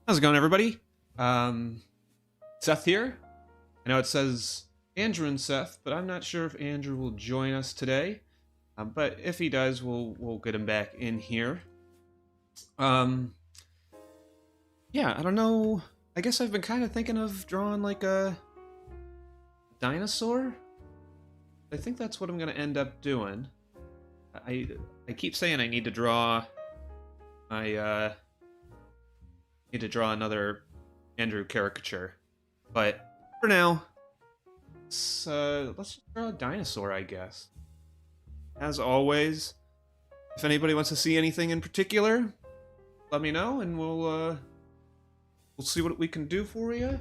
How's it going, everybody? Seth here. I know it says Andrew and Seth, but I'm not sure if Andrew will join us today. But if he does, we'll get him back in here. Yeah, I don't know. I guess I've been kind of thinking of drawing like a dinosaur. I think that's what I'm gonna end up doing. I keep saying I need to draw. I need to draw another Andrew caricature, but for now, let's just draw a dinosaur, I guess. As always, if anybody wants to see anything in particular, let me know, and we'll see what we can do for you.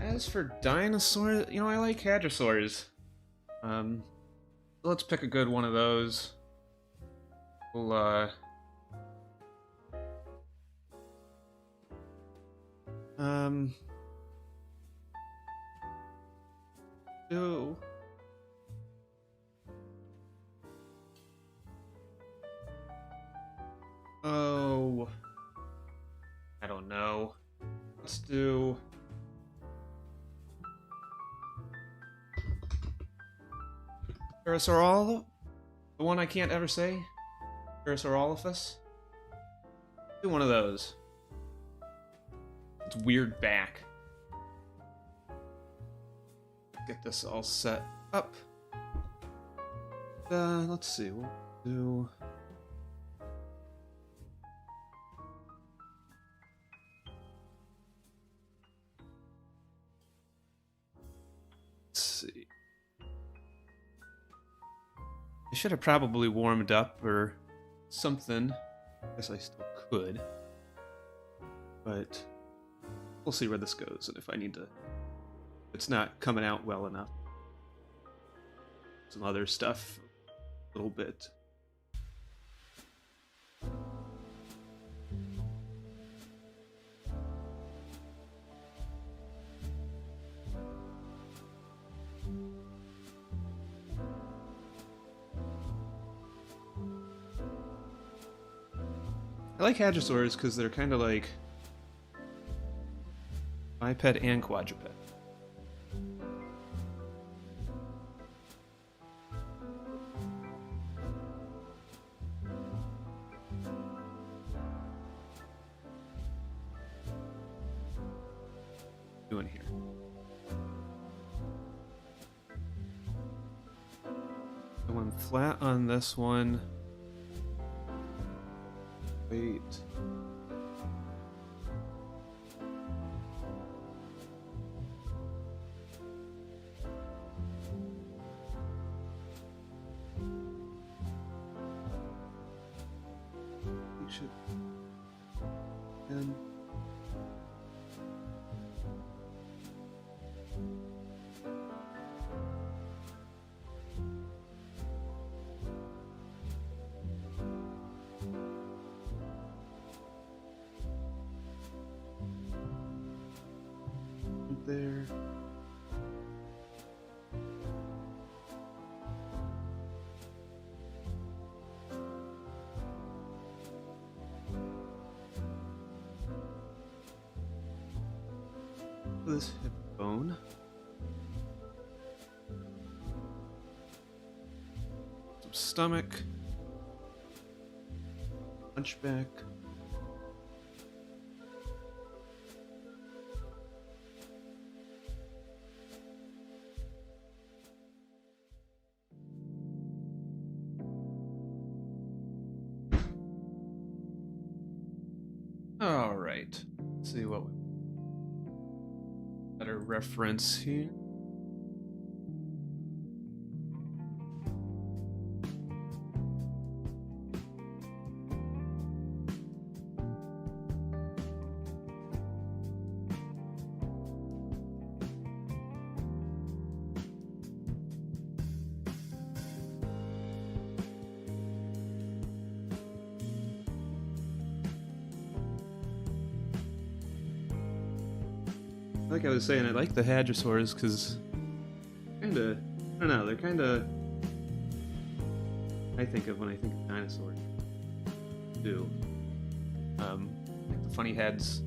As for dinosaurs, I like hadrosaurs. Let's pick a good one of those. We'll do. Oh, I don't know. Let's do. Parasaurol? The one I can't ever say? Parasaurolophus? Do one of those. It's weird back. Get this all set up. Let's see. We'll do. Let's see. I should have probably warmed up or something. I guess I still could. But we'll see where this goes, and if I need to. It's not coming out well enough. Some other stuff, a little bit. I like hadrosaurs because they're kind of like biped and quadruped. Doing here. I want flat on this one. Wait. We should. And. There. This hip bone. Some stomach. Hunchback. All right. Let's see what we better reference here. Like I was saying, I like the hadrosaurs because I don't know, they're kinda I think of when I think of dinosaurs too. like the funny heads.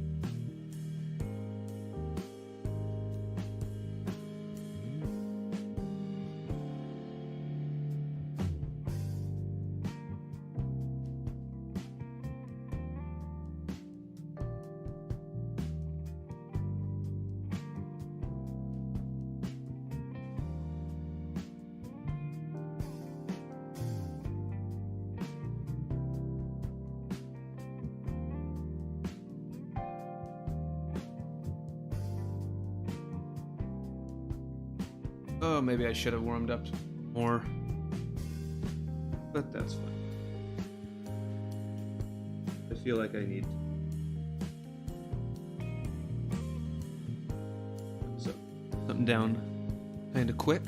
Oh, maybe I should have warmed up more. But that's fine. I feel like I need so, something down kind of quick.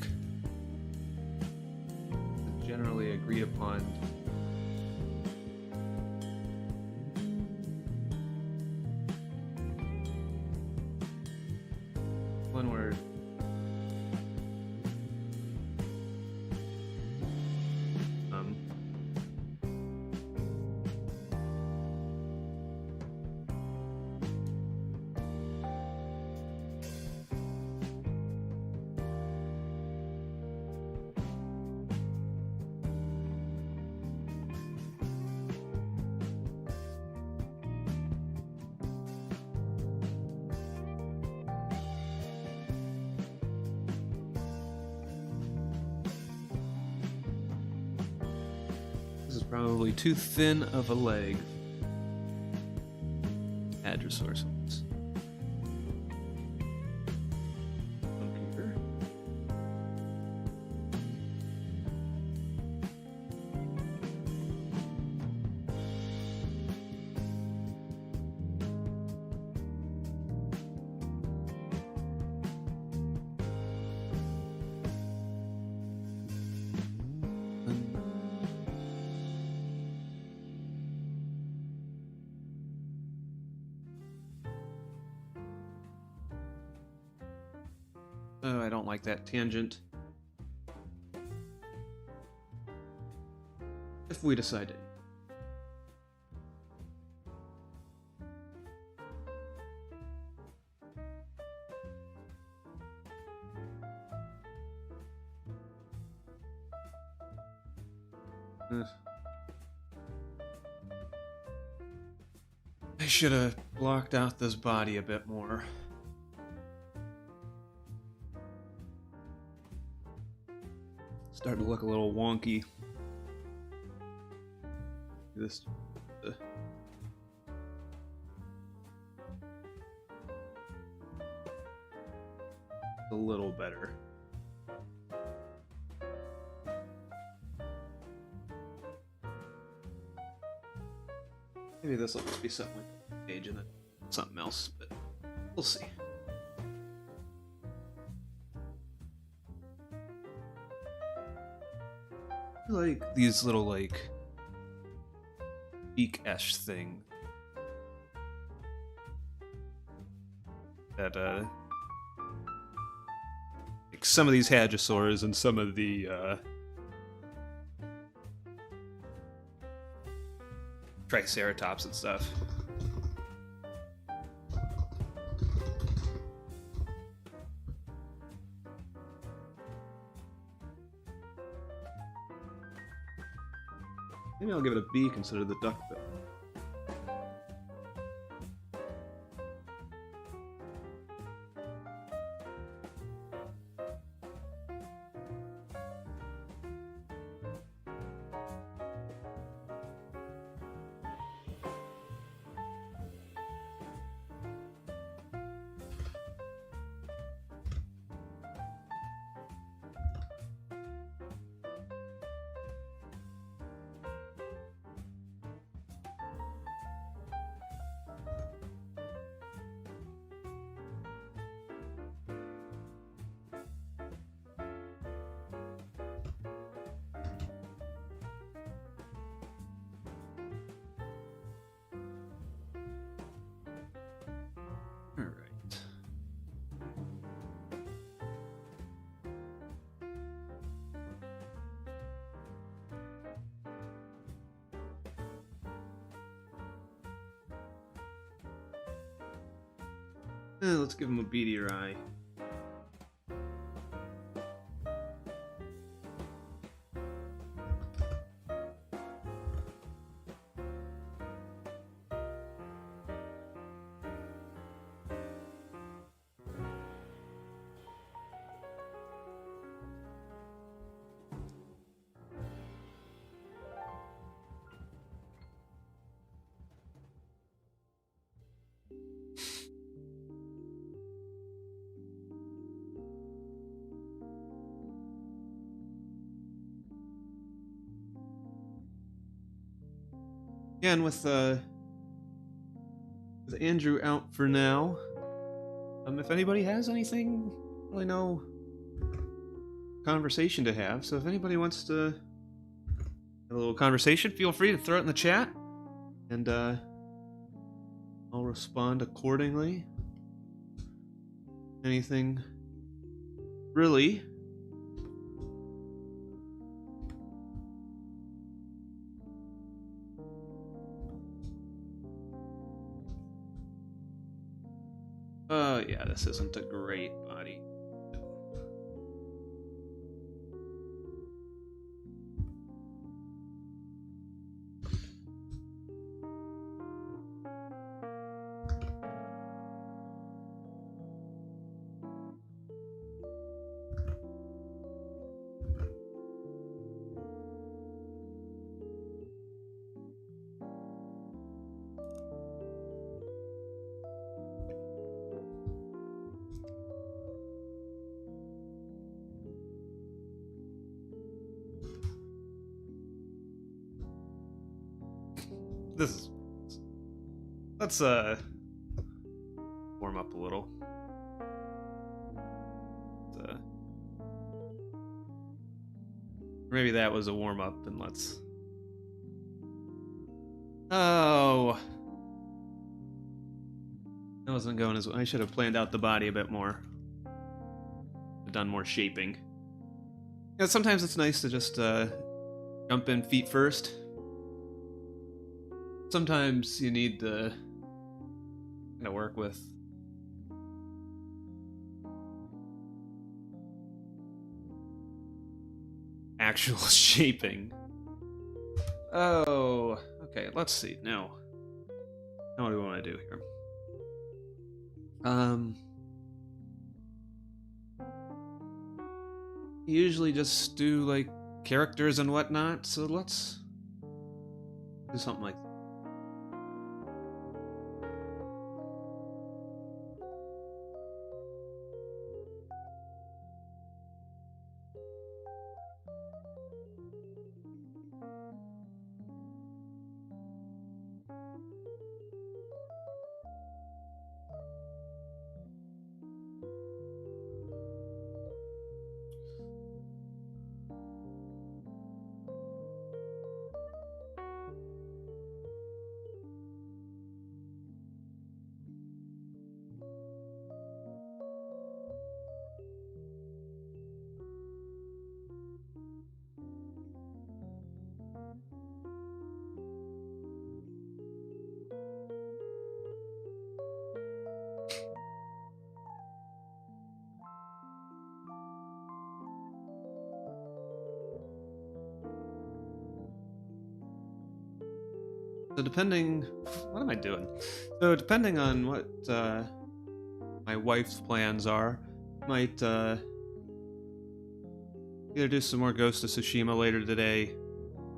Generally agreed upon. One word. This is probably too thin of a leg. Hadrosaur sauce. Here. Oh, I don't like that tangent. If we decide to. I should have blocked out this body a bit more. Starting to look a little wonky. This a little better. Maybe this will just be something like a page and then something else, but we'll see. I like these little like beak-esh thing that like some of these hadrosaurs and some of the triceratops and stuff. Maybe I'll give it a beak instead of the duck bill. Let's give him a beadier eye. Again, with Andrew out for now, if anybody has anything, really no conversation to have. So if anybody wants to have a little conversation, feel free to throw it in the chat, and I'll respond accordingly. Anything really. Yeah, this isn't a great body. Let's warm up a little. Maybe that was a warm up, and let's. Oh, that wasn't going as well. I should have planned out the body a bit more. Done more shaping. Yeah, sometimes it's nice to just jump in feet first. Sometimes you need to kind of work with actual shaping. Oh, okay, let's see. Now what do we want to do here? Usually just do like characters and whatnot, so let's do something like that. So what am I doing? So depending on what my wife's plans are, might either do some more Ghost of Tsushima later today,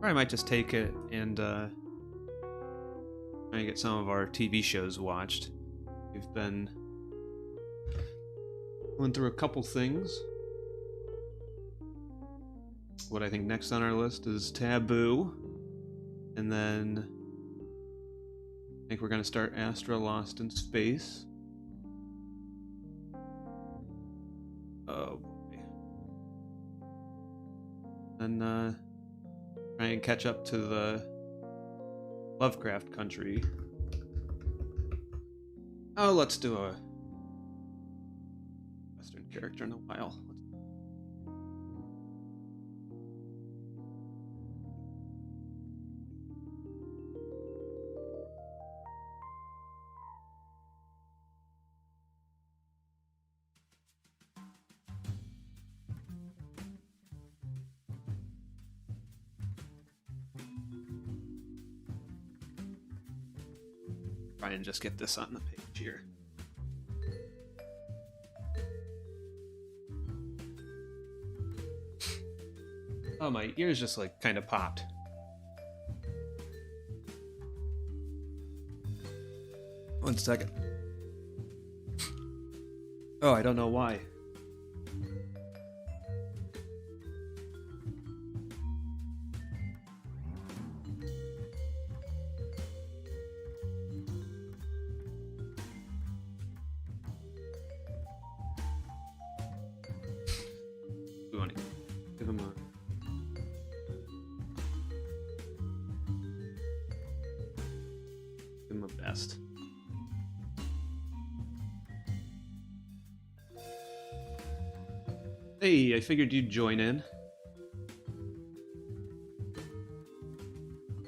or I might just take it and try and get some of our TV shows watched. We've been going through a couple things. What I think next on our list is Taboo, and then I think we're going to start Astra Lost in Space. Oh boy. And try and catch up to the Lovecraft Country. Oh, let's do a Western character in a while. try and just get this on the page here. Oh, my ears just like kind of popped. One second. Oh, I don't know why. We want to give him a best. Hey, I figured you'd join in.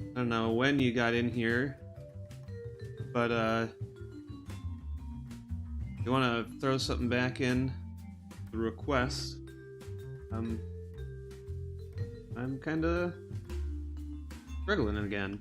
I don't know when you got in here, but you want to throw something back in the request. I'm kind of struggling again.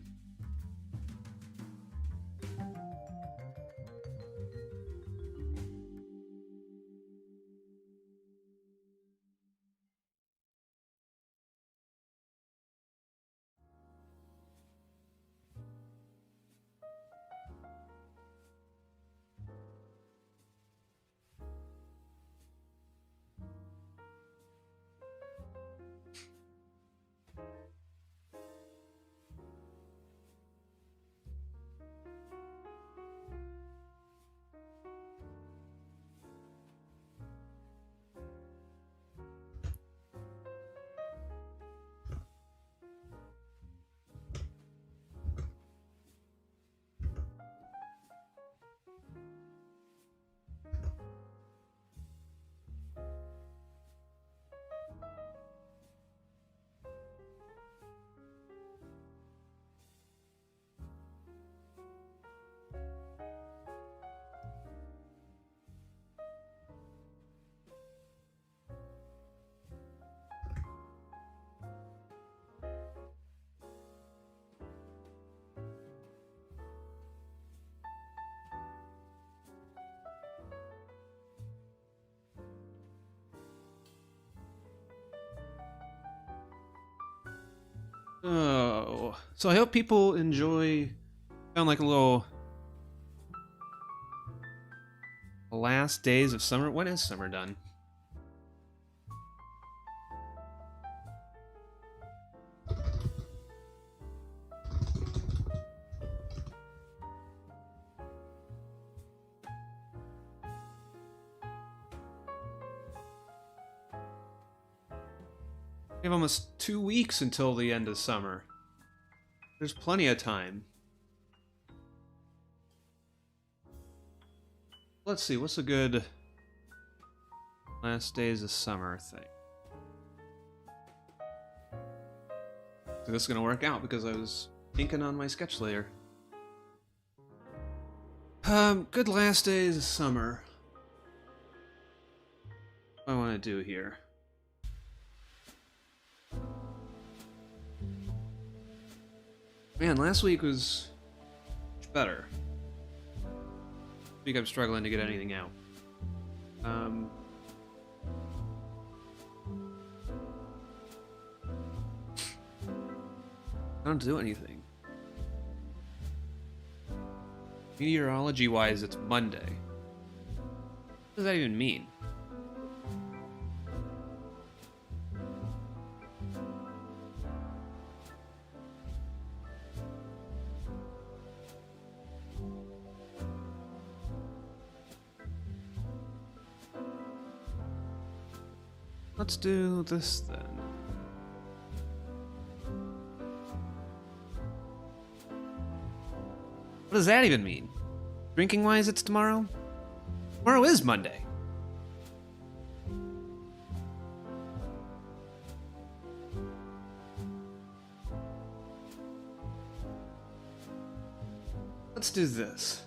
Oh, so I hope people enjoy. Sound like a little last days of summer. When is summer done? We have almost 2 weeks until the end of summer. There's plenty of time. Let's see, what's a good last days of summer thing? So this is gonna work out because I was inking on my sketch later. Good last days of summer. What do I want to do here? Man, last week was much better. This week I'm struggling to get anything out. I don't do anything. Meteorology-wise, it's Monday. What does that even mean? Let's do this then. What does that even mean? Drinking-wise, it's tomorrow? Tomorrow is Monday. Let's do this.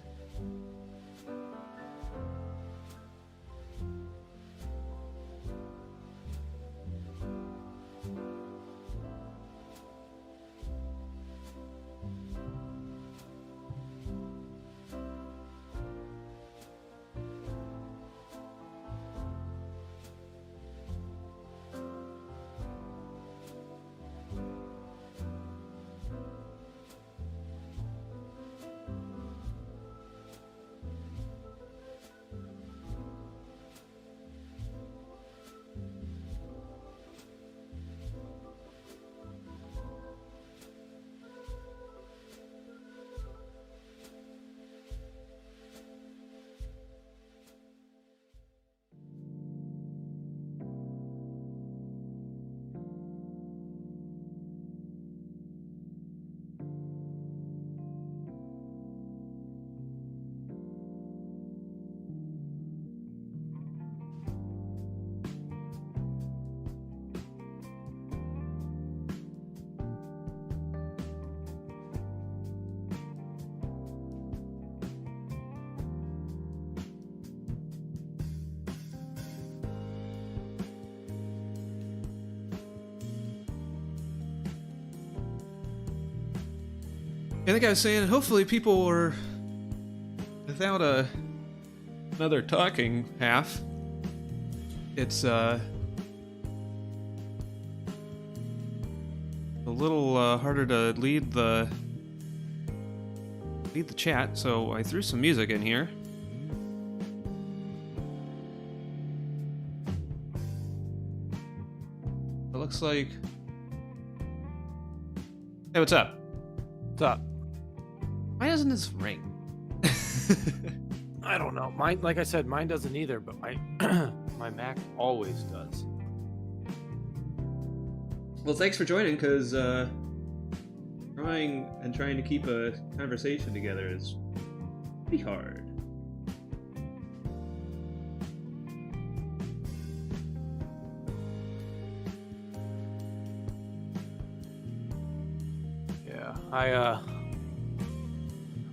I think I was saying, hopefully people were without another talking half. It's a little harder to lead the chat, so I threw some music in here. It looks like. Hey, what's up? What's up? Why doesn't this ring? I don't know. Mine, like I said, mine doesn't either, but my my Mac always does. Well, thanks for joining, because trying to keep a conversation together is pretty hard. Yeah,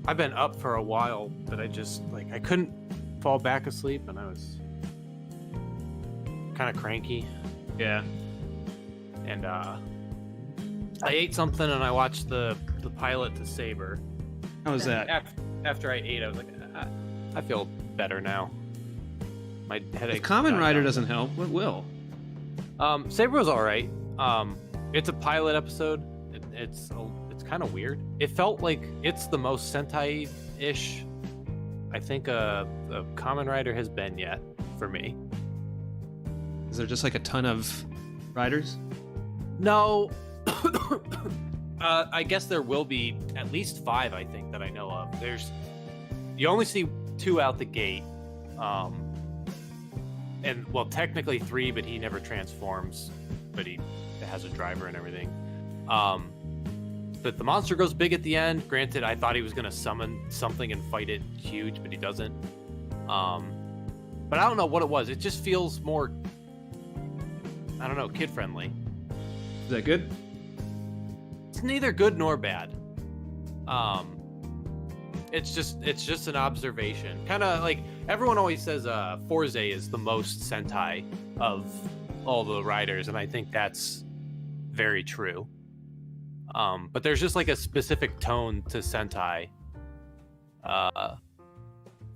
I've been up for a while, but I just I couldn't fall back asleep, and I was kind of cranky. Yeah. And I ate something, and I watched the pilot to Saber. How was that? After I ate, I was like, I feel better now. My headache. If Kamen Rider doesn't help, what will? Saber was all right. It's a pilot episode. It's kind of weird. It felt like it's the most Sentai-ish I think a Kamen Rider has been yet for me. Is there just like a ton of riders? No. I guess there will be at least 5, I think, that I know of. You only see 2 out the gate. And, well, technically 3, but he never transforms. But he has a driver and everything. But the monster goes big at the end. Granted, I thought he was going to summon something and fight it huge, but he doesn't. But I don't know what it was. It just feels more, I don't know, kid-friendly. Is that good? It's neither good nor bad. It's just an observation. Kind of like everyone always says Fourze is the most Sentai of all the riders, and I think that's very true. But there's just like a specific tone to Sentai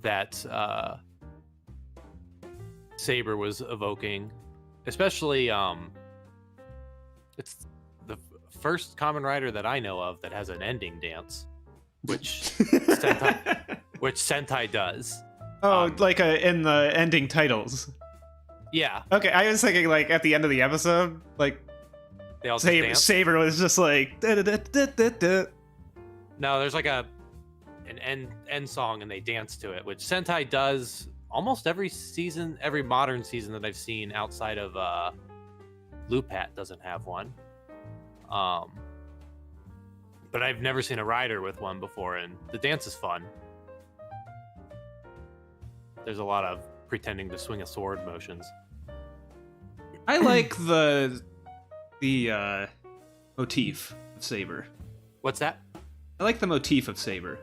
that Saber was evoking, especially it's the first Kamen Rider that I know of that has an ending dance, which Sentai does. Oh, like in the ending titles. Yeah. Okay, I was thinking like at the end of the episode, like they all Saber was just like da, da, da, da, da, da. No, there's like an end song and they dance to it, which Sentai does almost every season, every modern season that I've seen outside of Lupat doesn't have one. But I've never seen a rider with one before, and the dance is fun. There's a lot of pretending to swing a sword motions. I like the motif of Saber. What's that? I like the motif of Saber.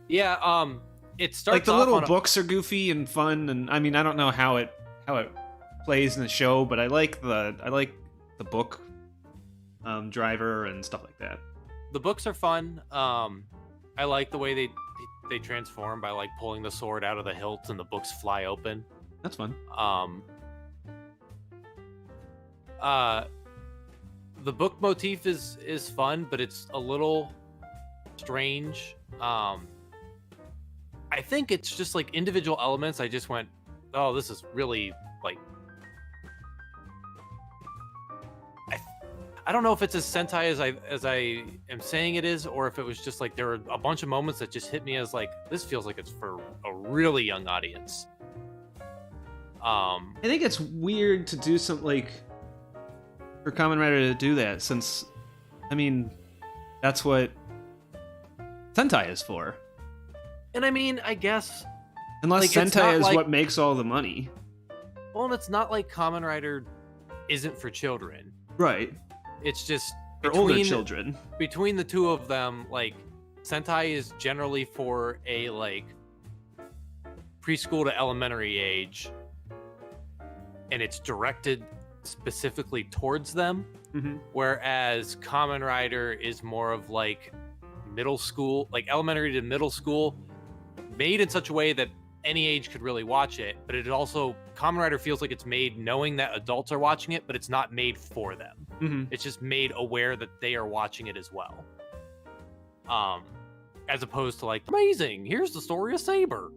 Yeah, it starts like the off little books are goofy and fun, and I mean I don't know how it plays in the show, but I like the book driver and stuff like that. The books are fun. I like the way they transform by like pulling the sword out of the hilt and the books fly open. That's fun. The book motif is fun, but it's a little strange. I think it's just like individual elements. I just went, oh, this is really like. I don't know if it's as Sentai as I am saying it is, or if it was just like there were a bunch of moments that just hit me as like this feels like it's for a really young audience. I think it's weird to do something like for Kamen Rider to do that, since I mean that's what Sentai is for. And I mean, I guess unless like, Sentai is like, what makes all the money. Well, and it's not like Kamen Rider isn't for children, right? It's just for older children. Between the two of them, like Sentai is generally for a like preschool to elementary age, and it's directed specifically towards them. Mm-hmm. Whereas Kamen Rider is more of like middle school, like elementary to middle school, made in such a way that any age could really watch it, but it also, Kamen Rider feels like it's made knowing that adults are watching it, but it's not made for them. Mm-hmm. It's just made aware that they are watching it as well. As opposed to like, amazing, here's the story of Saber.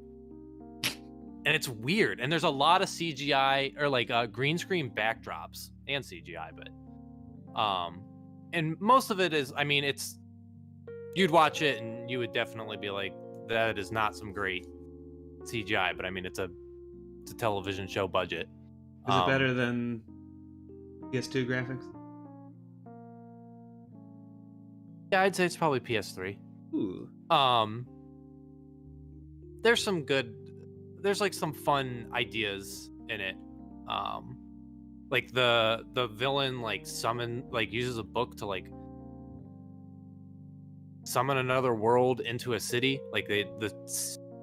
And it's weird. And there's a lot of CGI or like green screen backdrops and CGI, but and most of it is, I mean, it's, you'd watch it and you would definitely be like, that is not some great CGI, but I mean, it's a television show budget. Is it better than PS2 graphics? Yeah, I'd say it's probably PS3. Ooh. There's some good, there's like some fun ideas in it. Like the villain like uses a book to like summon another world into a city. Like the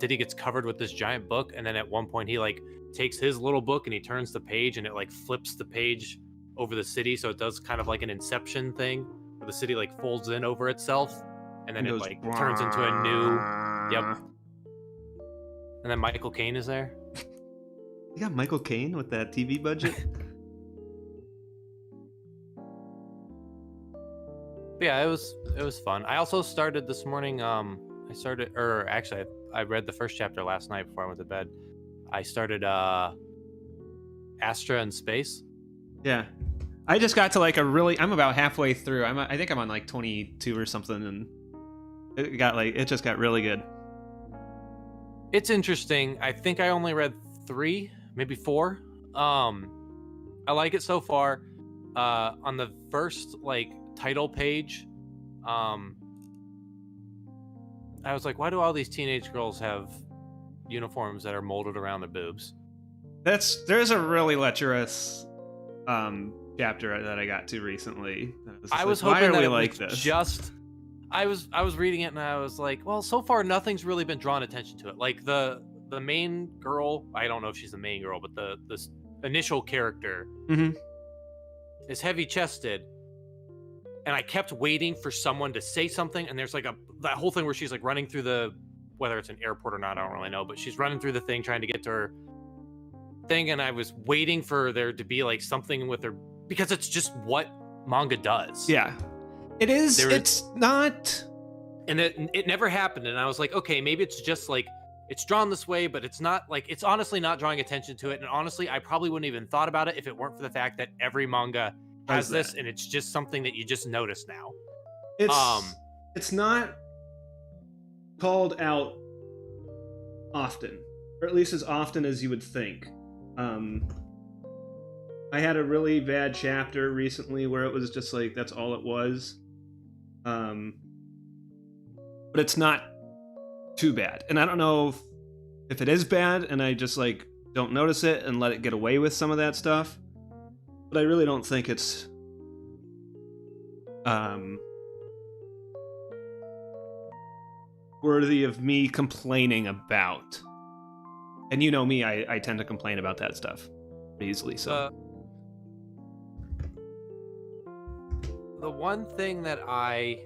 city gets covered with this giant book, and then at one point he like takes his little book and he turns the page and it like flips the page over the city, so it does kind of like an Inception thing where the city like folds in over itself, and then it like turns into a new. Yep. And then Michael Caine is there. You got Michael Caine with that TV budget. But yeah, it was fun. I also started this morning. I read the first chapter last night before I went to bed. I started Astra in Space. Yeah, I just got to like I'm about halfway through. I think I'm on like 22 or something, and it just got really good. It's interesting. I think I only read 3, maybe 4. I like it so far. On the first like title page, I was like, why do all these teenage girls have uniforms that are molded around their boobs? There's a really lecherous chapter that I got to recently. I was like, hoping why are that we it like was this? just I was reading it and I was like, well, so far nothing's really been drawn attention to it. Like the main girl, I don't know if she's the main girl, but the initial character is heavy chested. And I kept waiting for someone to say something, and there's like that whole thing where she's like running through whether it's an airport or not, I don't really know, but she's running through the thing trying to get to her thing, and I was waiting for there to be like something with her, because it's just what manga does. Yeah, it is. It's not, and it never happened, and I was like, okay, maybe it's just like it's drawn this way, but it's not like, it's honestly not drawing attention to it, and honestly, I probably wouldn't even thought about it if it weren't for the fact that every manga has this, and it's just something that you just notice now. It's not called out often, or at least as often as you would think. I had a really bad chapter recently where it was just like that's all it was, but it's not too bad. And I don't know if it is bad, and I just like don't notice it and let it get away with some of that stuff. But I really don't think it's worthy of me complaining about. And you know me, I tend to complain about that stuff easily. So the one thing that I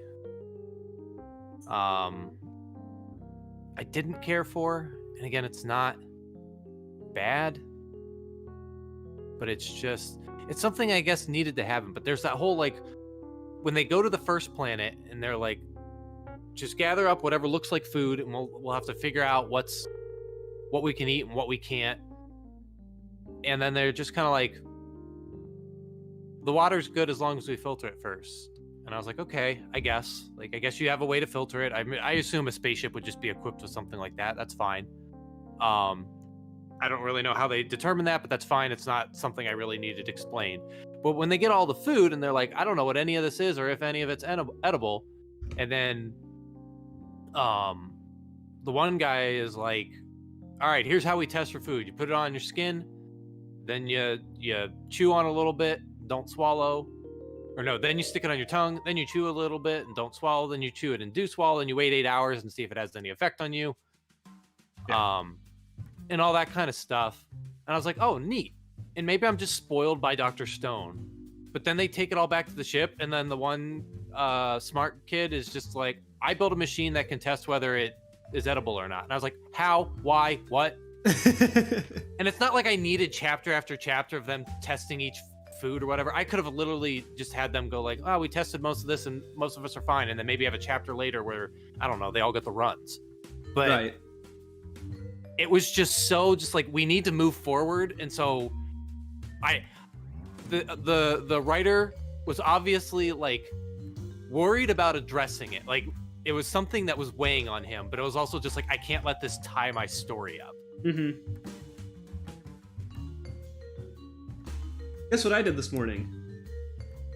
didn't care for, and again, it's not bad, but it's something I guess needed to happen. But there's that whole like, when they go to the first planet and they're like, just gather up whatever looks like food, and we'll have to figure out what we can eat and what we can't. And then they're just kind of like, the water's good as long as we filter it first. And I was like, okay, I guess you have a way to filter it. I assume a spaceship would just be equipped with something like that. That's fine. I don't really know how they determine that, but that's fine. It's not something I really needed to explain. But when they get all the food and they're like, I don't know what any of this is or if any of it's edible. And then the one guy is like, all right, here's how we test for food. You put it on your skin, then you chew on a little bit, don't swallow. Or no, then you stick it on your tongue, then you chew a little bit and don't swallow, then you chew it and do swallow, and you wait 8 hours and see if it has any effect on you. Yeah. And all that kind of stuff. And I was like, oh, neat. And maybe I'm just spoiled by Dr. Stone. But then they take it all back to the ship, and then the one smart kid is just like, I built a machine that can test whether it is edible or not. And I was like, how, why, what? And it's not like I needed chapter after chapter of them testing each food or whatever. I could have literally just had them go like, oh, we tested most of this and most of us are fine. And then maybe have a chapter later where, I don't know, they all get the runs. But right. It was just so just like, we need to move forward. And so the writer was obviously like worried about addressing it. Like it was something that was weighing on him, but it was also just like, I can't let this tie my story up. Mm-hmm. Guess what I did this morning?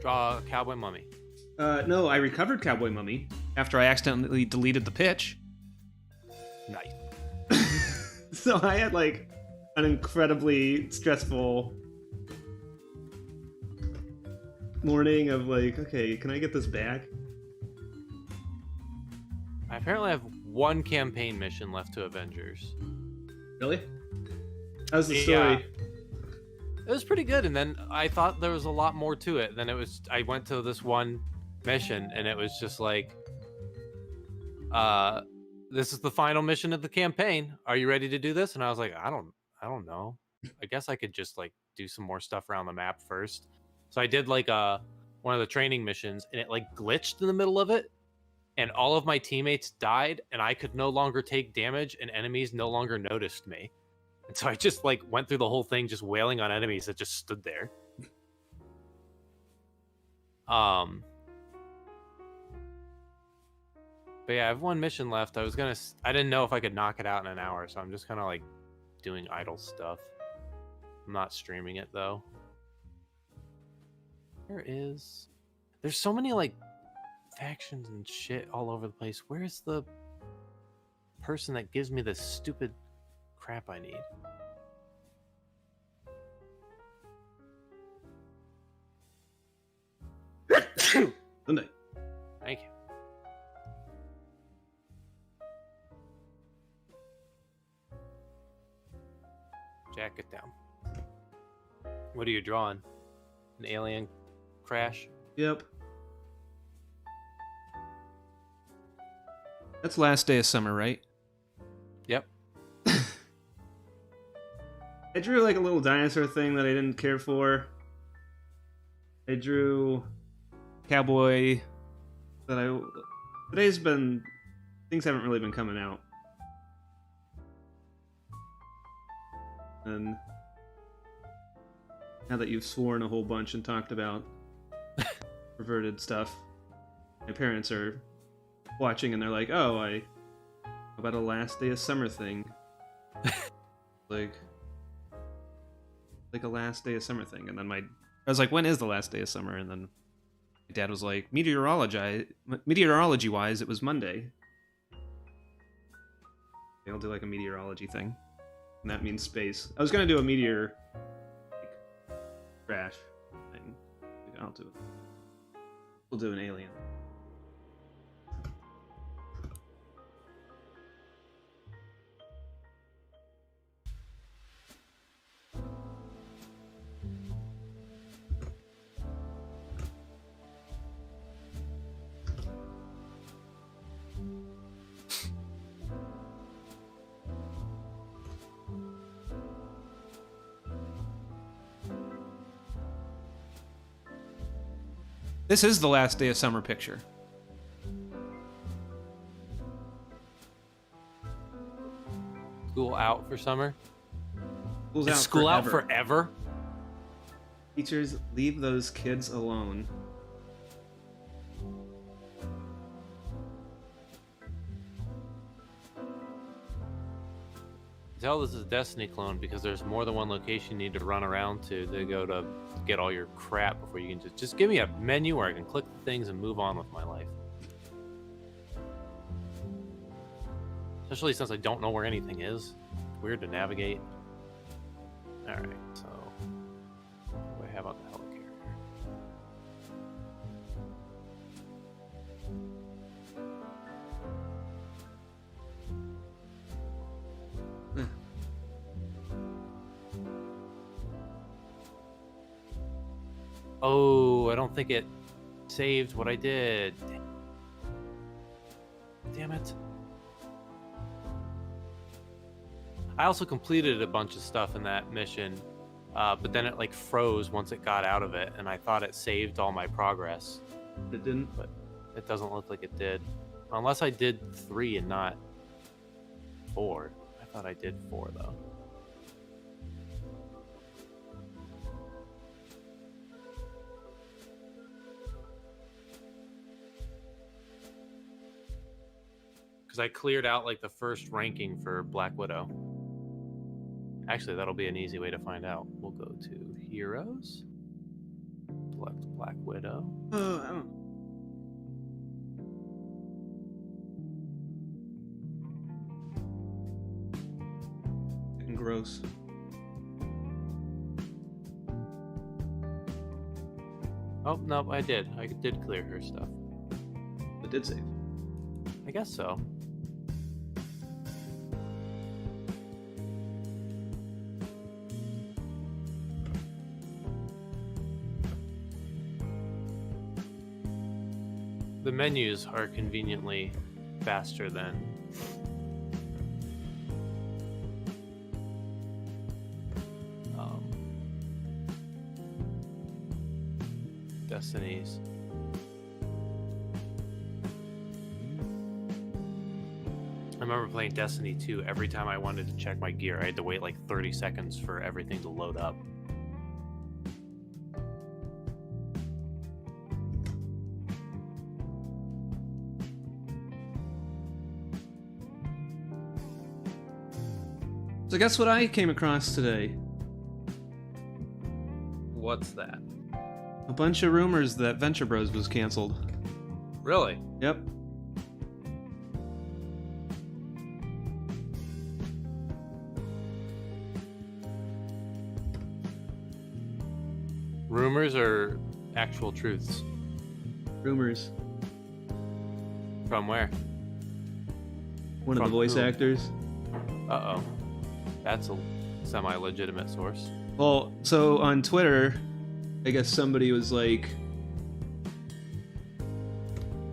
Draw a cowboy mummy. No, I recovered Cowboy Mummy after I accidentally deleted the pitch. Nice. So I had like an incredibly stressful morning of like, okay, can I get this back? I apparently have one campaign mission left to Avengers. Really? How's the story? It was pretty good, and then I thought there was a lot more to it. Then I went to this one mission, and it was just like, this is the final mission of the campaign. Are you ready to do this? And I was like, I don't know. I guess I could just like do some more stuff around the map first. So I did like one of the training missions, and it like glitched in the middle of it, and all of my teammates died, and I could no longer take damage, and enemies no longer noticed me. And so I just like went through the whole thing just wailing on enemies that just stood there. But yeah, I have one mission left. I didn't know if I could knock it out in an hour, so I'm just kind of like doing idle stuff. I'm not streaming it though. There's so many like factions and shit all over the place. Where's the person that gives me this stupid crap I need? Sunday. Thank you. Jack, get down. What are you drawing? An alien crash? Yep. That's last day of summer, right? Yep. I drew like a little dinosaur thing that I didn't care for. I drew cowboy that today's been, things haven't really been coming out. And now that you've sworn a whole bunch and talked about perverted stuff, my parents are watching and they're like, oh, how about a last day of summer thing? like a last day of summer thing. And then I was like, when is the last day of summer? And then my dad was like, meteorology wise, it was Monday. I'll do like a meteorology thing. And that means space. I was gonna do a meteor crash thing. I'll do it. We'll do an alien. This is the last day of summer picture. School out for summer? School's Is out school out forever. forever? Teachers, leave those kids alone. Tell this is a Destiny clone because there's more than one location you need to run around to go to get all your crap before you can just give me a menu where I can click the things and move on with my life. Especially since I don't know where anything is. It's weird to navigate. Alright, so what do I have on the helicarrier? Oh, I don't think it saved what I did. damn it. I also completed a bunch of stuff in that mission, but then it like froze once it got out of it, and I thought it saved all my progress. It didn't? But it doesn't look like it did. Unless I did 3 and not 4. I thought I did 4, though. Because I cleared out like the first ranking for Black Widow. Actually, that'll be an easy way to find out. We'll go to Heroes. Select Black Widow. Oh, I don't. Getting gross. Oh, no, I did. I did clear her stuff. It did save. I guess so. The menus are conveniently faster than Destiny's. I remember playing Destiny 2. Every time I wanted to check my gear, I had to wait like 30 seconds for everything to load up. So guess what I came across today? What's that? A bunch of rumors that Venture Bros was canceled. Really? Yep. Rumors or actual truths? Rumors. From where? One of From the voice who? actors. Uh-oh. That's a semi-legitimate source. Well, so on Twitter, I guess somebody was like,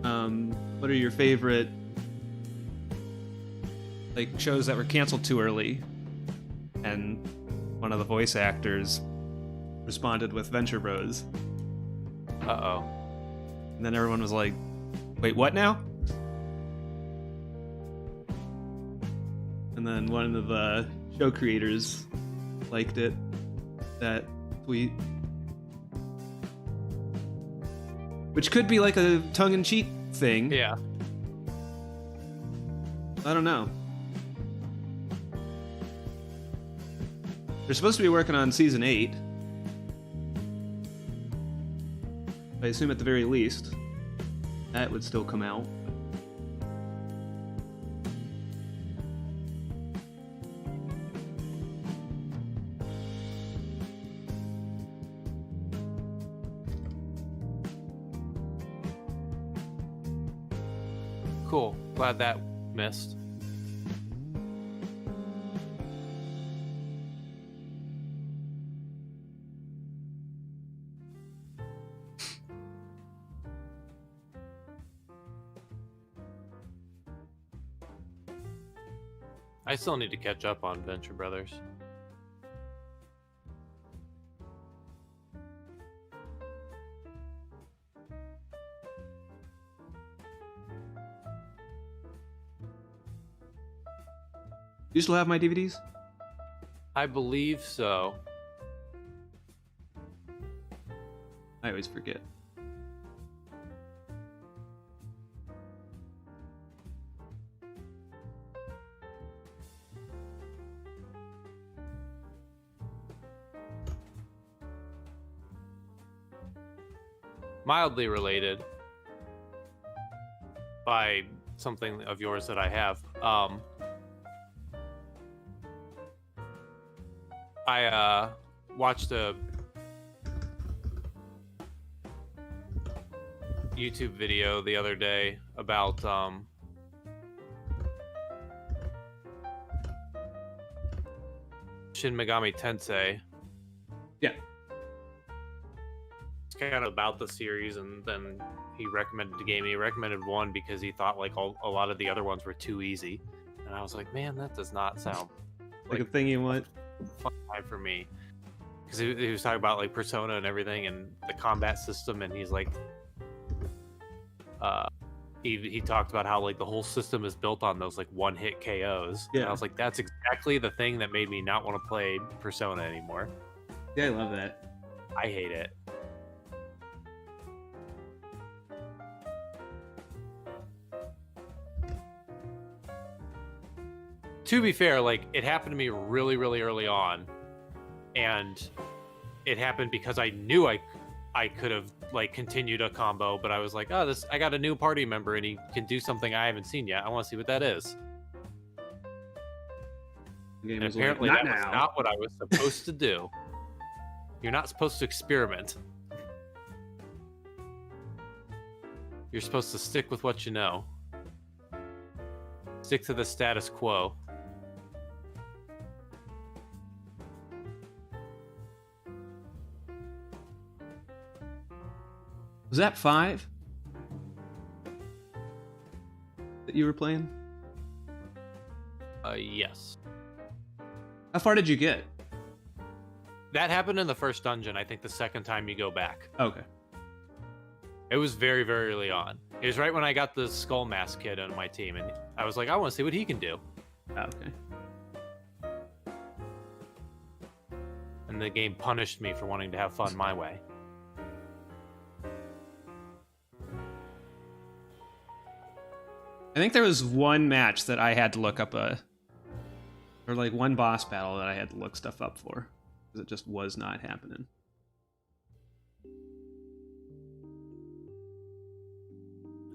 what are your favorite like shows that were canceled too early? And one of the voice actors responded with Venture Bros. Uh-oh. And then everyone was like, wait, what now? And then one of the show creators liked it, that tweet. Which could be like a tongue-in-cheek thing. Yeah. I don't know. They're supposed to be working on season 8. I assume at the very least that would still come out. Cool. Glad that missed. I still need to catch up on Venture Brothers. You still have my DVDs? I believe so. I always forget. Mildly related by something of yours that I have. I watched a YouTube video the other day about Shin Megami Tensei. Yeah. kind of about the series, and then he recommended the game. He recommended 1 because he thought like a lot of the other ones were too easy, and I was like, man, that does not sound like a thing you want. Fun time for me, because he was talking about like Persona and everything and the combat system, and he's like, he talked about how like the whole system is built on those like one-hit KOs. Yeah. And I was like, that's exactly the thing that made me not want to play Persona anymore. Yeah, I love that. I hate it. To be fair, like it happened to me really, really early on, and it happened because I knew I could have like continued a combo, but I was like, oh, I got a new party member and he can do something I haven't seen yet. I want to see what that is. The game and was apparently like, that was not what I was supposed to do. You're not supposed to experiment. You're supposed to stick with what you know. Stick to the status quo. Was that 5 that you were playing? Yes. How far did you get? That happened in the first dungeon. I think the second time you go back. Okay. It was very, very early on. It was right when I got the Skull Mask kid on my team, and I was like, I want to see what he can do. Okay. And the game punished me for wanting to have fun my way. I think there was one match that I had to look up or like one boss battle that I had to look stuff up for, because it just was not happening.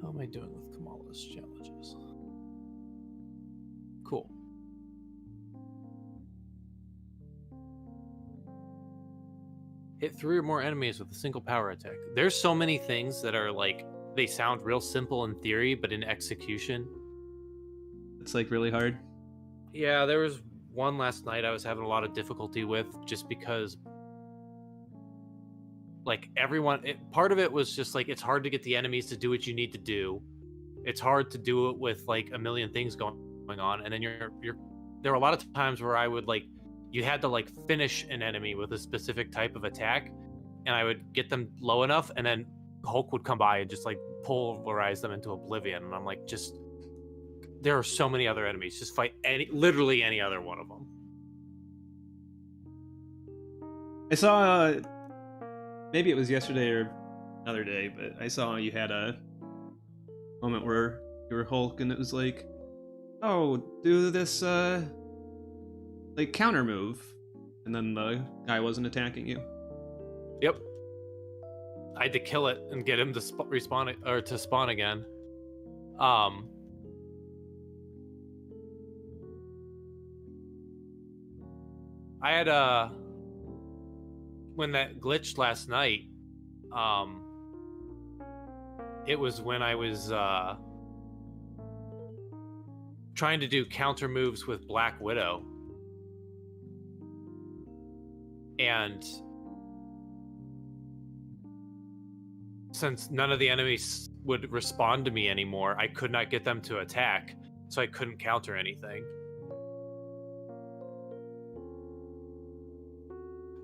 How am I doing with Kamala's challenges? Cool. Hit 3 or more enemies with a single power attack. There's so many things that are like, they sound real simple in theory, but in execution, It's like really hard. yeah, there was one last night I was having a lot of difficulty with, just because like part of it was just like, it's hard to get the enemies to do what you need to do. It's hard to do it with like a million things going on, and then there were a lot of times where I would like, you had to like finish an enemy with a specific type of attack, and I would get them low enough, and then Hulk would come by and just like pulverize them into oblivion, and I'm like, just, there are so many other enemies, just fight literally any other one of them. I saw, maybe it was yesterday or another day, but I saw you had a moment where you were Hulk, and it was like, oh, do this like counter move, and then the guy wasn't attacking you. Yep. I had to kill it and get him to respawn or to spawn again. I had when that glitched last night, it was when I was trying to do counter moves with Black Widow, and since none of the enemies would respond to me anymore, I could not get them to attack, so I couldn't counter anything.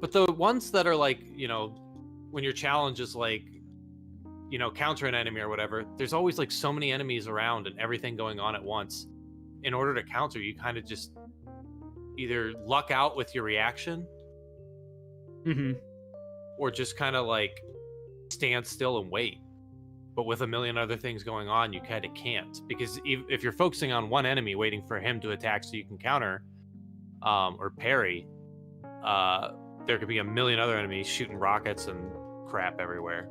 But the ones that are like, you know, when your challenge is like, you know, counter an enemy or whatever, there's always like so many enemies around and everything going on at once. In order to counter, you kind of just either luck out with your reaction, or just kind of like stand still and wait. But with a million other things going on, you kind of can't, because if you're focusing on one enemy waiting for him to attack so you can counter or parry, there could be a million other enemies shooting rockets and crap everywhere.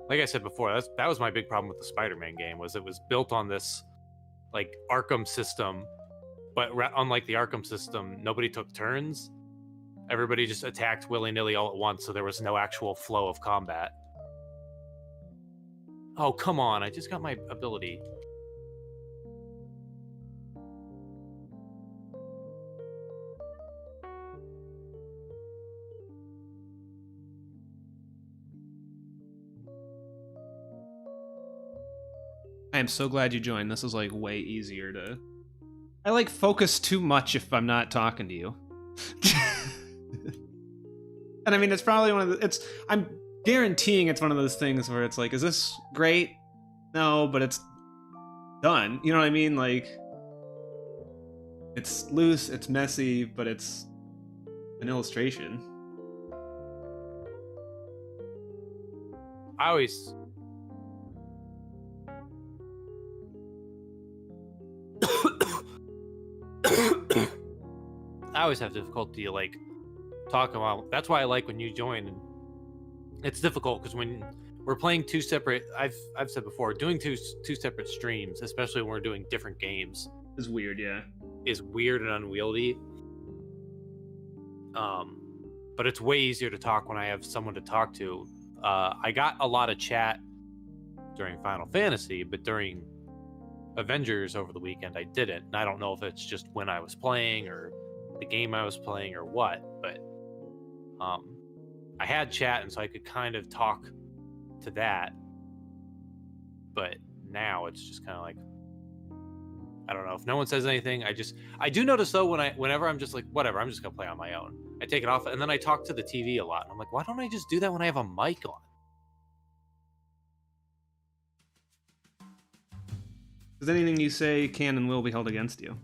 Like I said before, that was my big problem with the Spider-Man game, was it was built on this like Arkham system, but unlike the Arkham system, nobody took turns. Everybody just attacked willy-nilly all at once, so there was no actual flow of combat. Oh, come on, I just got my ability. I am so glad you joined. This is like way easier to. I like focus too much if I'm not talking to you. And I mean, it's probably one of the. I'm guaranteeing it's one of those things where it's like, is this great? No, but it's done. You know what I mean? Like, it's loose, it's messy, but it's an illustration. I always have difficulty like talking about. That's why I like when you join. And it's difficult because when we're playing two separate, I've said before, doing two separate streams, especially when we're doing different games, is weird. Yeah, is weird and unwieldy. But it's way easier to talk when I have someone to talk to. I got a lot of chat during Final Fantasy, but during Avengers over the weekend I didn't. And I don't know if it's just when I was playing or the game I was playing or what, but I had chat, and so I could kind of talk to that. But now it's just kind of like, I don't know, if no one says anything, I do notice though whenever I'm just like, whatever, I'm just gonna play on my own, I take it off, and then I talk to the TV a lot, and I'm like, why don't I just do that when I have a mic on? Because anything you say can and will be held against you.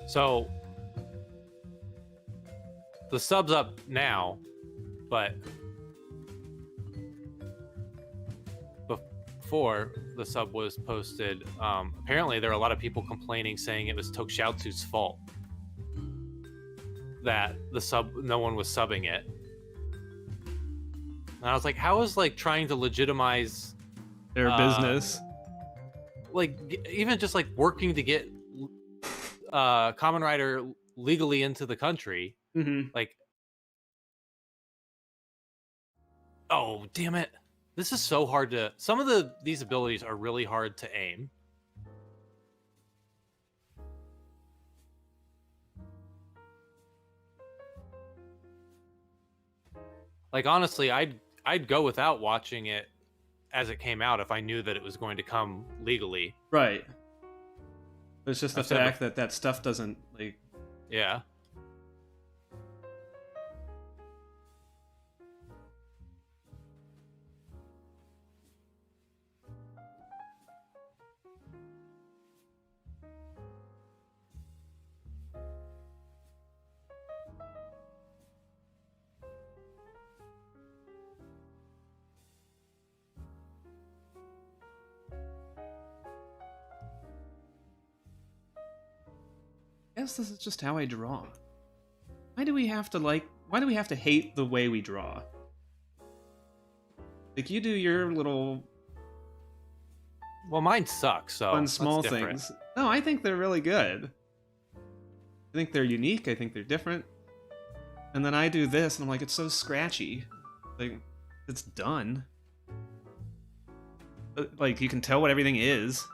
So the sub's up now, but before the sub was posted, apparently there are a lot of people complaining, saying it was Tokushiotsu's fault that no one was subbing it. And I was like, how is like trying to legitimize their business, like even just like working to get Kamen Rider legally into the country, like, oh damn it, this is so hard to. Some of these abilities are really hard to aim. Like honestly, I'd go without watching it as it came out if I knew that it was going to come legally. Right. It's just the fact that stuff doesn't, like... Yeah. I guess this is just how I draw. Why do we have to hate the way we draw? Like, you do your little... Well, mine sucks, so... fun small things. No, I think they're really good. I think they're unique, I think they're different. And then I do this, and I'm like, it's so scratchy. Like, it's done. Like, you can tell what everything is.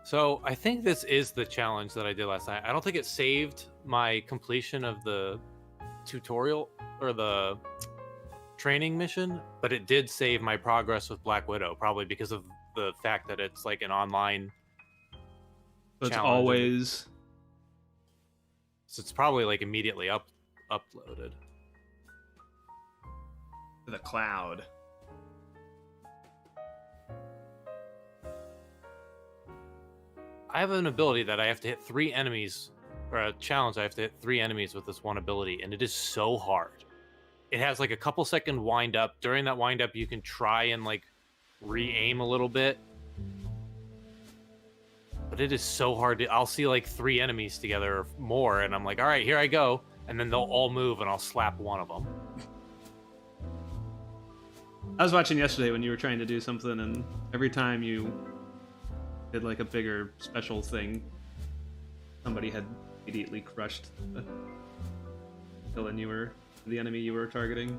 So I think this is the challenge that I did last night. I don't think it saved my completion of the tutorial or the training mission, but it did save my progress with Black Widow, probably because of the fact that it's like an online So it's always... So it's probably like immediately uploaded. with a cloud. I have an ability that I have to hit 3 enemies, or a challenge I have to hit 3 enemies with this one ability, and it is so hard. It has like a couple second wind up. During that wind up, you can try and like re-aim a little bit. But it is so hard. I'll see like 3 enemies together or more, and I'm like, all right, here I go. And then they'll all move, and I'll slap one of them. I was watching yesterday when you were trying to do something, and every time you did like a bigger special thing, somebody had immediately crushed the villain the enemy you were targeting.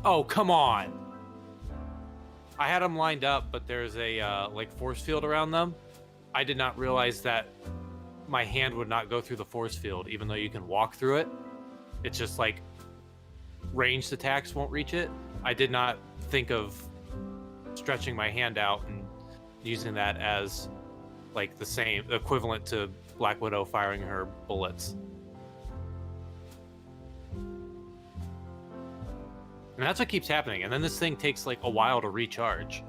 Oh, come on. I had them lined up, but there's a like force field around them. I did not realize that my hand would not go through the force field, even though you can walk through it. It's just like ranged attacks won't reach it. I did not think of stretching my hand out and using that as like the same equivalent to Black Widow firing her bullets. And that's what keeps happening. And then this thing takes like a while to recharge.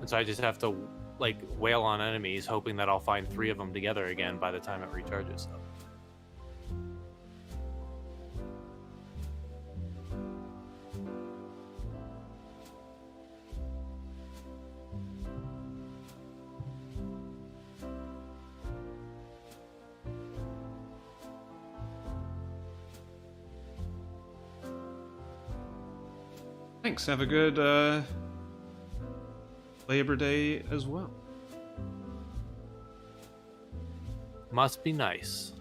And so I just have to like wail on enemies, hoping that I'll find 3 of them together again by the time it recharges. So. Thanks. Have a good Labor Day as well. Must be nice.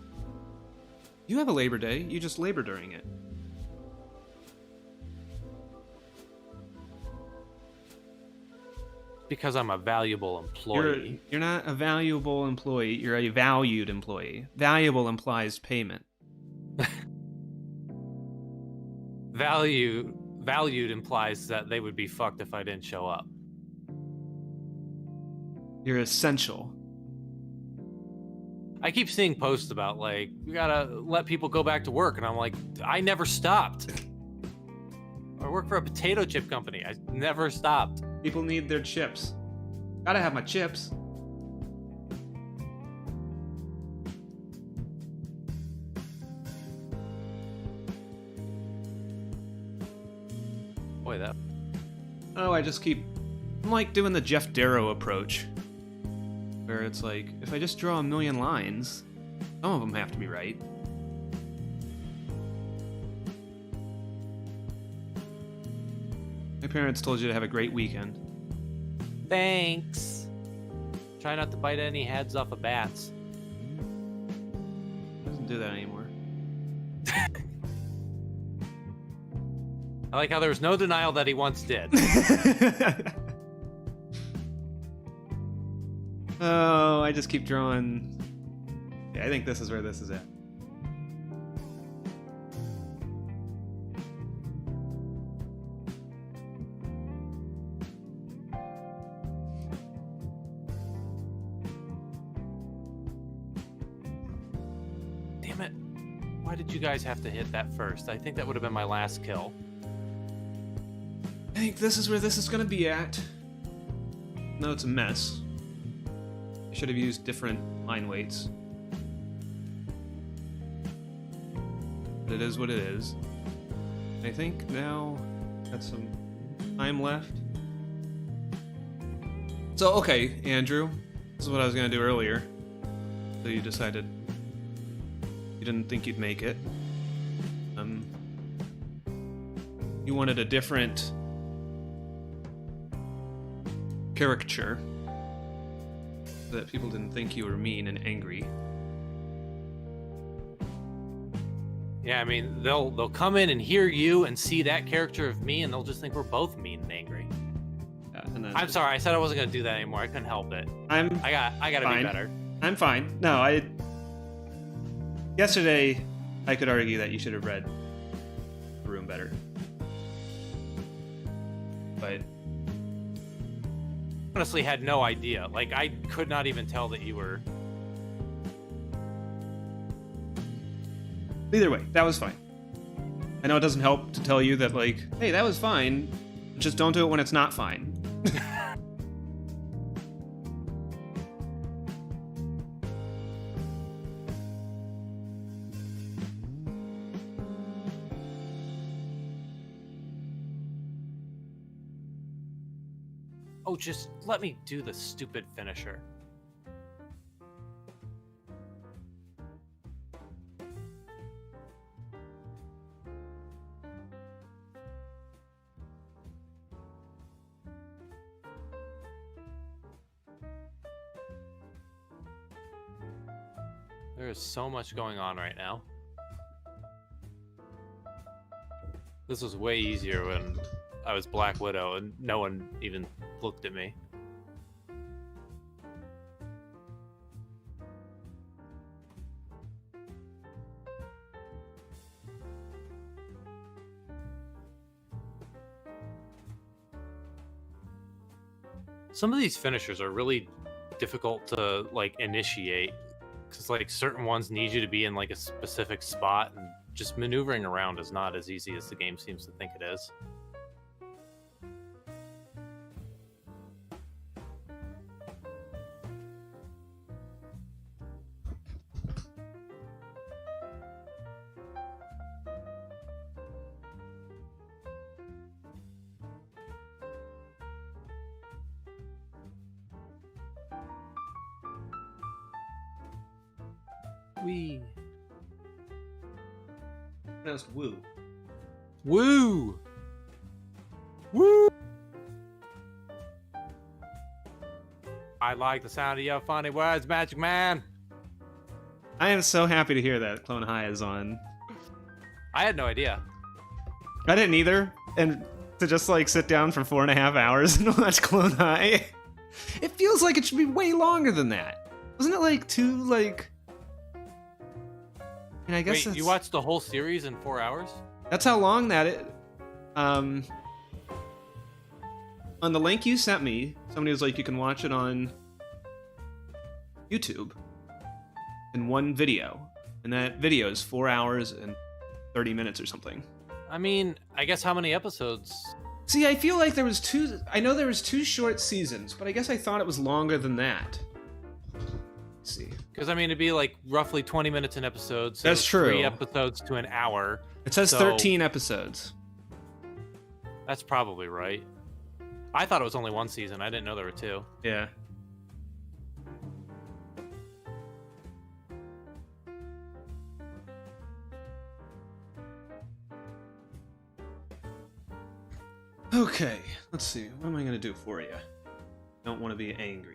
You have a Labor Day. You just labor during it. Because I'm a valuable employee. You're not a valuable employee. You're a valued employee. Valuable implies payment. Valued implies that they would be fucked if I didn't show up. You're essential. I keep seeing posts about like, we gotta let people go back to work, and I'm like, I never stopped. I work for a potato chip company. I never stopped. People need their chips. Gotta have my chips. Boy, that. Oh, I'm like doing the Jeff Darrow approach, where it's like, if I just draw a million lines, some of them have to be right. My parents told you to have a great weekend. Thanks. Try not to bite any heads off of bats. Doesn't do that anymore. I like how there was no denial that he once did. Oh, I just keep drawing. Yeah, I think this is where this is at. Damn it. Why did you guys have to hit that first? I think that would have been my last kill. I think this is where this is gonna be at. No, it's a mess. I should have used different line weights. But it is what it is. I think now got some time left. So, okay, Andrew. This is what I was gonna do earlier. So you decided you didn't think you'd make it. You wanted a different caricature so that people didn't think you were mean and angry. Yeah, I mean, they'll come in and hear you and see that character of me, and they'll just think we're both mean and angry. Yeah, and then I'm sorry, I said I wasn't gonna do that anymore. I couldn't help it. I gotta fine. be better. I'm fine. No, yesterday I could argue that you should have read the room better. But Honestly, had no idea. Like, I could not even tell that you were. either way, that was fine. I know it doesn't help to tell you that, like, hey, that was fine. Just don't do it when it's not fine. Oh, just let me do the stupid finisher. There is so much going on right now. This was way easier when I was Black Widow and no one even looked at me. Some of these finishers are really difficult to like initiate because like certain ones need you to be in like a specific spot, and just maneuvering around is not as easy as the game seems to think it is. Wee. Pronounced woo. Woo! Woo! I like the sound of your funny words, Magic Man. I am so happy to hear that Clone High is on. I had no idea. I didn't either. And to just like sit down for 4.5 hours and watch Clone High, it feels like it should be way longer than that. Wasn't it like two, like... I guess Wait, you watched the whole series in 4 hours? That's how long that is. On the link you sent me, somebody was like, you can watch it on YouTube in one video. And that video is 4 hours and 30 minutes or something. I mean, I guess how many episodes? See, I feel like there was two... I know there was 2 short seasons, but I guess I thought it was longer than that. Let's see. Because, I mean, it'd be like roughly 20 minutes an episode. So That's true. 3 episodes to an hour. It says 13 episodes. That's probably right. I thought it was only 1 season. I didn't know there were 2. Yeah. Okay, let's see. What am I going to do for you? Don't want to be angry.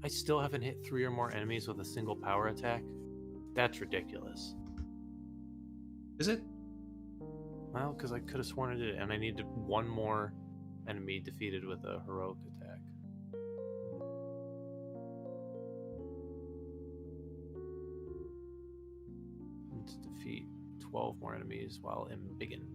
I still haven't hit 3 or more enemies with a single power attack. That's ridiculous. Is it? Well, because I could have sworn I did it, and I needed 1 more enemy defeated with a heroic attack. And to defeat 12 more enemies while embiggened.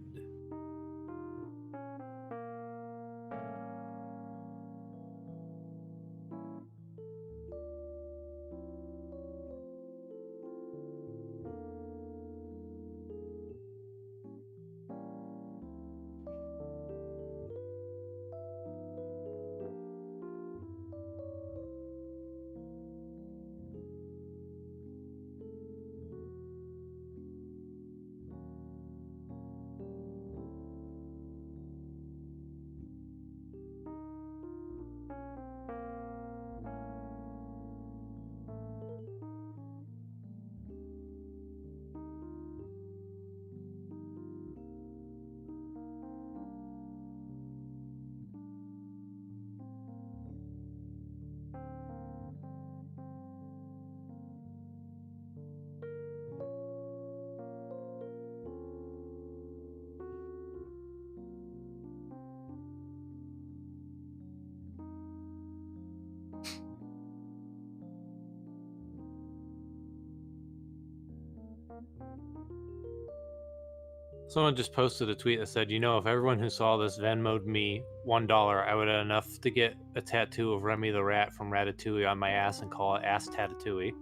Someone just posted a tweet that said, if everyone who saw this Venmo'd me $1, I would have enough to get a tattoo of Remy the Rat from Ratatouille on my ass and call it Ass Tatatouille.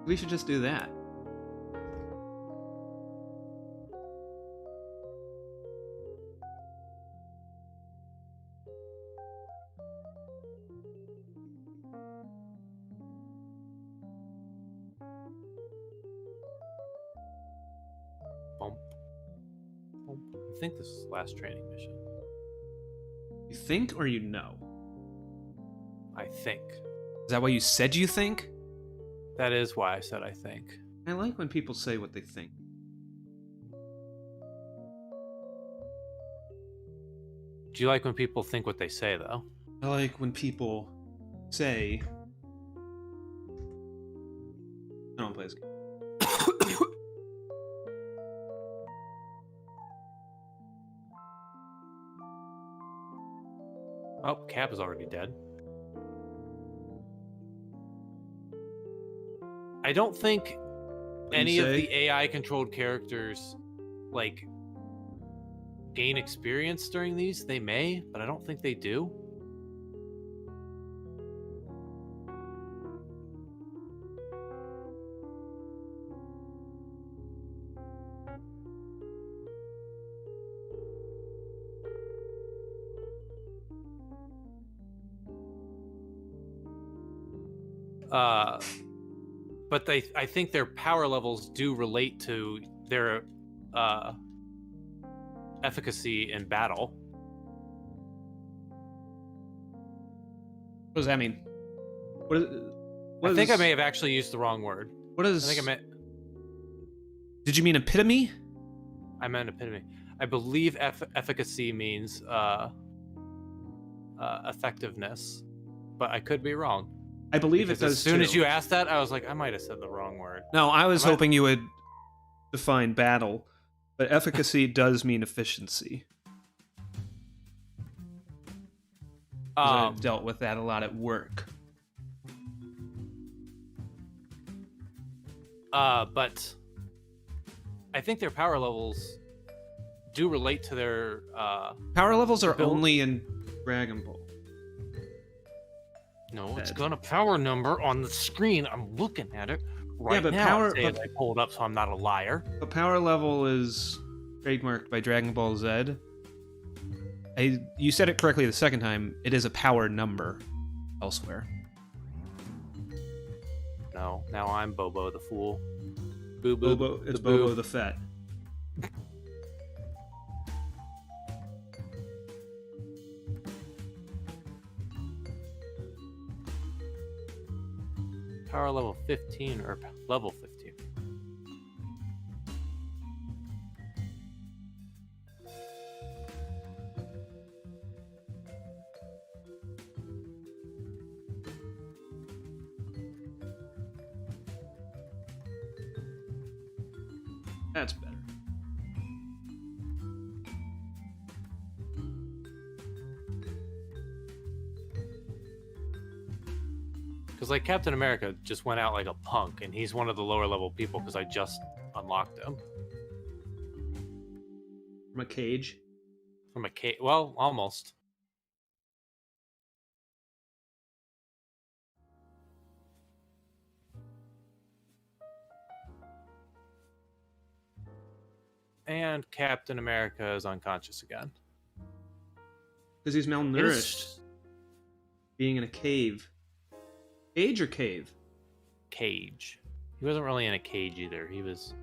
We should just do that. Bump. Bump. I think this is the last training mission. You think or you know? I think. Is that what you said you think? That is why I said I think. I like when people say what they think. Do you like when people think what they say, though? I like when people say... I don't play this game. Oh, Cap is already dead. I don't think any of the AI-controlled characters, like, gain experience during these. They may, but I don't think they do. But I think their power levels do relate to their efficacy in battle. What does that mean? I think I may have actually used the wrong word. What is? I think I meant. Did you mean epitome? I meant epitome. I believe efficacy means effectiveness, but I could be wrong. I believe because it does. As soon too. as you asked that, I was like, I might have said the wrong word. No, I was hoping you would define battle, but efficacy does mean efficiency. I've dealt with that a lot at work. But I think their power levels do relate to their power levels are only in Dragon Ball. No, it's got a power number on the screen. I'm looking at it right now. Power. I pulled up, so I'm not a liar. The power level is trademarked by Dragon Ball Z. You said it correctly the second time. It is a power number elsewhere. No, now I'm Bobo the fool. Bobo, it's Bobo the Fett. Power level 15 or level 15. That's better. Because like Captain America just went out like a punk, and he's one of the lower level people because I just unlocked him. From a cage? From a cage. Well, almost. And Captain America is unconscious again. Because he's malnourished. Being in a cave. Cage or cave? Cage. He wasn't really in a cage either. He was...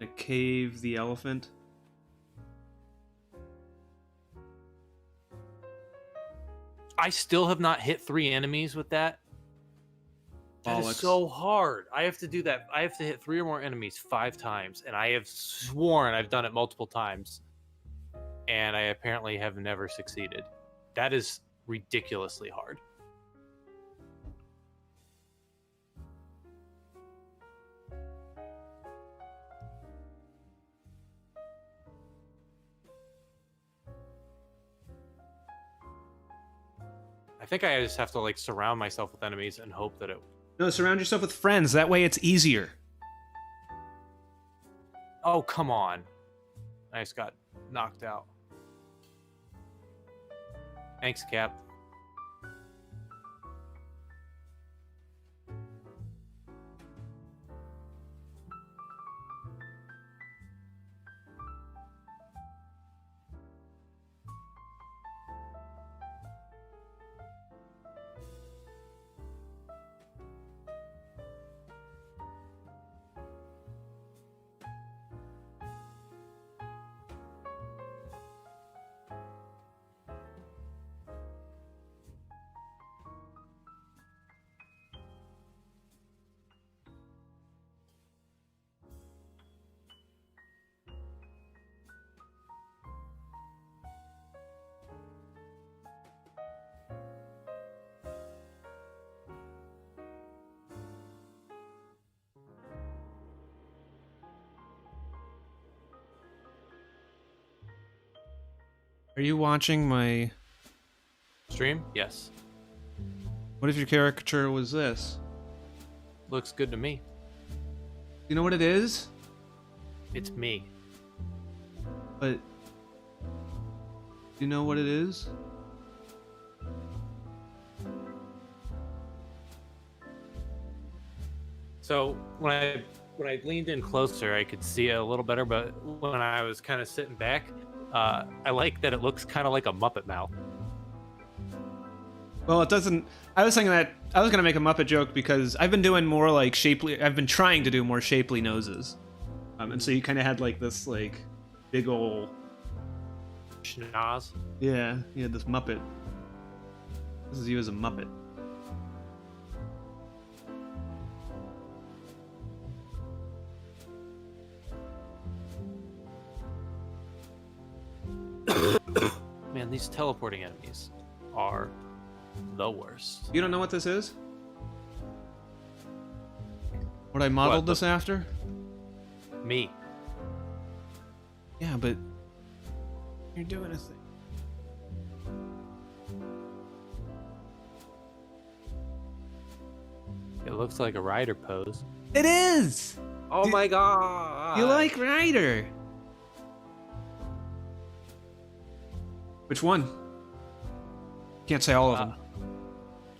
A cave the elephant? I still have not hit 3 enemies with that. That is so hard. I have to do that. I have to hit 3 or more enemies 5 times, and I have sworn I've done it multiple times, and I apparently have never succeeded. That is ridiculously hard. I think I just have to like surround myself with enemies and hope that it. No, surround yourself with friends. That way it's easier. Oh, come on. I just got knocked out. Thanks, Cap. Are you watching my Stream? Yes. What if your caricature was this? Looks good to me. You know what it is? It's me. But you know what it is? So when I leaned in closer, I could see it a little better. But when I was kind of sitting back, I like that it looks kind of like a Muppet mouth. Well, it doesn't. I was thinking that I was gonna make a Muppet joke because I've been doing more like shapely. I've been trying to do more shapely noses, and so you kind of had like this like big ol' Schnoz. Yeah, you had this Muppet. This is you as a Muppet. Man, these teleporting enemies are the worst. You don't know what this is? What I modeled this after? Me. Yeah, but you're doing a thing. It looks like a rider pose. It is! Oh my god! You like Ryder? Which one? Can't say all of them.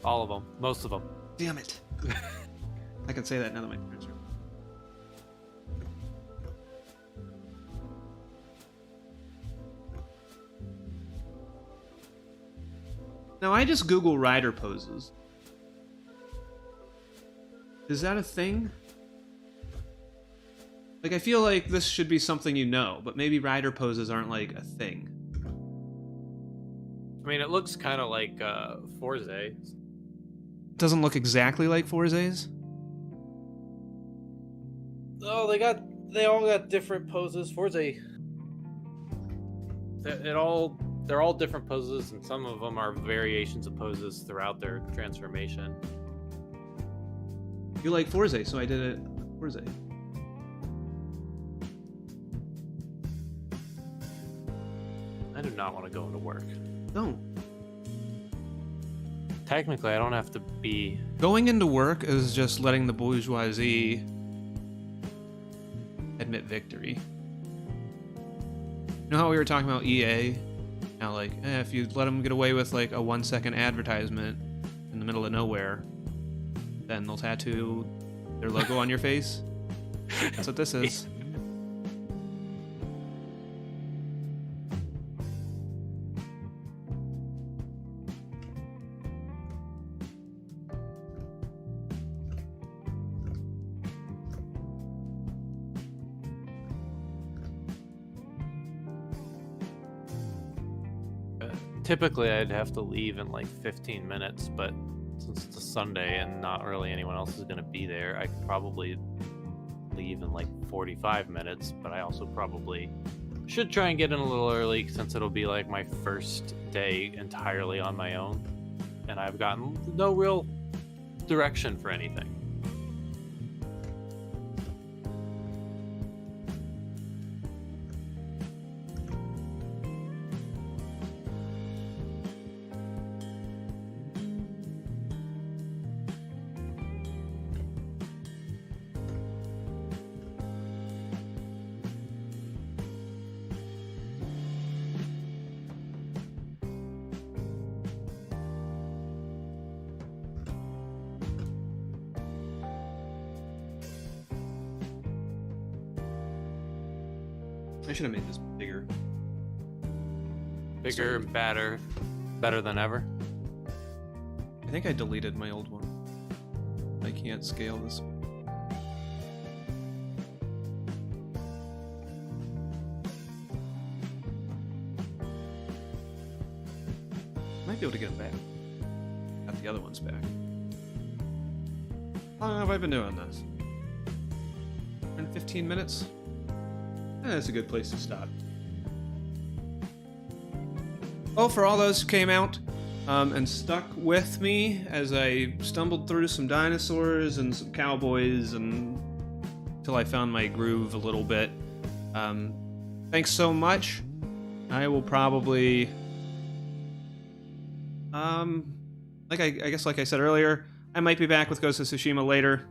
All of them. Most of them. Damn it. I can say that now that my parents are. Now I just Google rider poses. Is that a thing? Like, I feel like this should be something you know, but maybe rider poses aren't like a thing. I mean, it looks kind of like Forza. Doesn't look exactly like Forza's. Oh, they all got different poses. Forza. They're all different poses, and some of them are variations of poses throughout their transformation. You like Forza, so I did it. Forza. I do not want to go into work. Don't. Technically, I don't have to be. Going into work is just letting the bourgeoisie admit victory. You know how we were talking about EA? Now, like, if you let them get away with like a 1-second advertisement in the middle of nowhere, then they'll tattoo their logo on your face. That's what this is. Typically, I'd have to leave in like 15 minutes, but since it's a Sunday and not really anyone else is going to be there, I could probably leave in like 45 minutes, but I also probably should try and get in a little early since it'll be like my first day entirely on my own, and I've gotten no real direction for anything. I should have made this bigger. Bigger and better than ever. I think I deleted my old one. I can't scale this. Might be able to get them back. Got the other ones back. How long have I been doing this? 15 minutes? That's a good place to stop. Oh, for all those who came out and stuck with me as I stumbled through some dinosaurs and some cowboys until I found my groove a little bit. Thanks so much. I will probably, I guess like I said earlier, I might be back with Ghost of Tsushima later.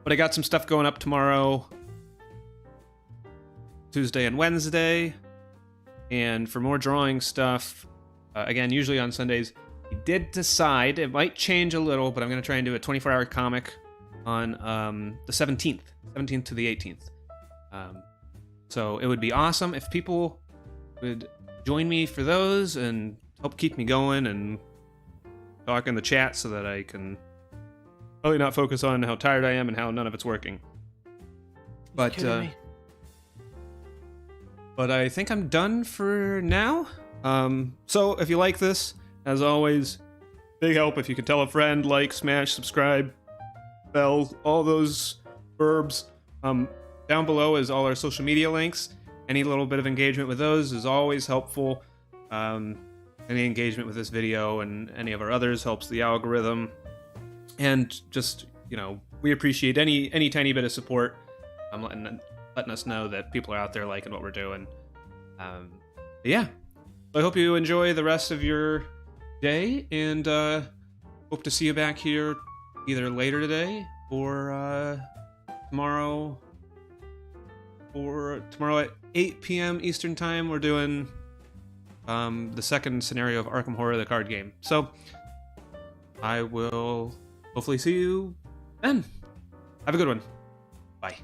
But I got some stuff going up tomorrow, Tuesday and Wednesday. And for more drawing stuff, again, usually on Sundays, I did decide, it might change a little, but I'm going to try and do a 24-hour comic on the 17th to the 18th. So it would be awesome if people would join me for those and help keep me going and talk in the chat so that I can probably not focus on how tired I am and how none of it's working. But I think I'm done for now. So if you like this, as always, big help if you could tell a friend, like, smash, subscribe, bell, all those verbs. Down below is all our social media links. Any little bit of engagement with those is always helpful. Any engagement with this video and any of our others helps the algorithm. And just, we appreciate any tiny bit of support. Letting us know that people are out there liking what we're doing. Yeah. So I hope you enjoy the rest of your day, and hope to see you back here either later today or tomorrow. Or tomorrow at 8 p.m. Eastern Time, we're doing the second scenario of Arkham Horror, the card game. So I will hopefully see you then. Have a good one. Bye.